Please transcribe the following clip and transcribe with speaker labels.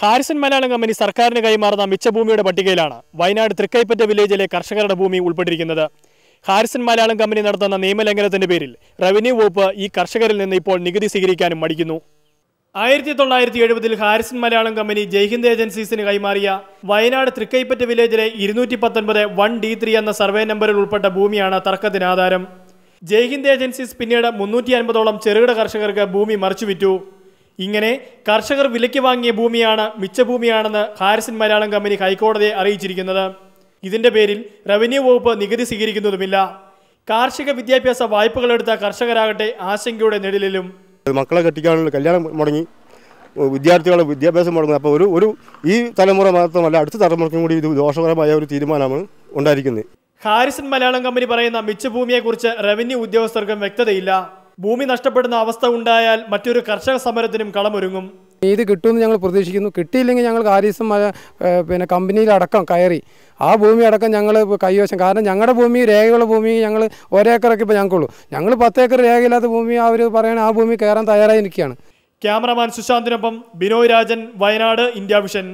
Speaker 1: Harrison Malayalam company സർക്കാരിന് കൈമാറുന്ന മിച്ചഭൂമിയുടെ പട്ടികയിലാണ് വയനാട് തൃക്കൈപ്പറ്റ വില്ലേജിലെ കർഷകരുടെ ഭൂമി ഉൾപ്പെട്ടിരിക്കുന്നത്. ഹാരിസൺ മലയാളം കമ്പനി നടത്തുന്ന നിയമലംഘനത്തിന്റെ പേരിൽ റവന്യൂ വകുപ്പ് ഈ കർഷകരിൽ നിന്ന് ഇപ്പോൾ നികുതി സ്വീകരിക്കാനും മടിക്കുന്നു. 1970-ൽ ഹാരിസൺ മലയാളം കമ്പനി ജയ്ഹിന്ദ് ഏജൻസീസിന് കൈമാറിയ വയനാട് തൃക്കൈപ്പറ്റ വില്ലേജിലെ 219-1D3 എന്ന സർവേ നമ്പറിൽ ഉൾപ്പെട്ട ഭൂമിയാണ് തർക്കത്തിന് ആധാരം. ജയ്ഹിന്ദ് ഏജൻസീസ് പിന്നീട് 350ഓളം ചെറുകിട കർഷകർക്ക് ഭൂമി മറിച്ചുവിറ്റു. ഇങ്ങനെ കർഷകർ വിലയ്ക്ക് വാങ്ങിയ ഭൂമിയാണ് മിച്ചഭൂമിയാണെന്ന് ഹാരിസൺ മലയാളം കമ്പനി ഹൈക്കോടതിയെ അറിയിച്ചിരിക്കുന്നത്. ഇതിന്റെ പേരിൽ റവന്യൂ വകുപ്പ് നികുതി സ്വീകരിക്കുന്നതുമില്ല. കാർഷിക വിദ്യാഭ്യാസ വായ്പകളെടുത്ത കർഷകരാകട്ടെ ആശങ്കയുടെ നിഴലിലും.
Speaker 2: മക്കളെ കെട്ടിക്കാനുള്ള കല്യാണം മുടങ്ങി, വിദ്യാർത്ഥികളുടെ വിദ്യാഭ്യാസം മുടങ്ങി. അപ്പോൾ ഒരു ഈ തലമുറ മാത്രമല്ല, അടുത്ത തലമുറയ്ക്കും കൂടി ഇത് ദോഷകരമായ ഒരു തീരുമാനമാണ് ഉണ്ടായിരിക്കുന്നത്.
Speaker 1: ഹാരിസൺ മലയാളം കമ്പനി പറയുന്ന മിച്ചഭൂമിയെക്കുറിച്ച് റവന്യൂ ഉദ്യോഗസ്ഥർക്കും വ്യക്തതയില്ല. ഭൂമി നഷ്ടപ്പെടുന്ന അവസ്ഥ ഉണ്ടായാൽ മറ്റൊരു കർഷക സമരത്തിനും കളമൊരുങ്ങും.
Speaker 3: ഇത് കിട്ടുമെന്ന് ഞങ്ങൾ പ്രതീക്ഷിക്കുന്നു. കിട്ടിയില്ലെങ്കിൽ ഞങ്ങൾ ഹാരിസൺ കമ്പനിയിലടക്കം കയറി ആ ഭൂമി അടക്കം ഞങ്ങൾ കൈവശം. കാരണം ഞങ്ങളുടെ ഭൂമി രേഖയുള്ള ഭൂമി ഞങ്ങൾ ഒരേക്കറൊക്കെ ഇപ്പോൾ ഞങ്ങൾക്കുള്ളൂ. ഞങ്ങൾ 10 ഏക്കർ രേഖയില്ലാത്ത ഭൂമി അവർ പറയണ ആ ഭൂമി കയറാൻ തയ്യാറായി നിൽക്കുകയാണ്.
Speaker 1: ക്യാമറമാൻ സുശാന്തിനൊപ്പം ബിനോയ് രാജൻ, വയനാട്, ഇന്ത്യ വിഷൻ.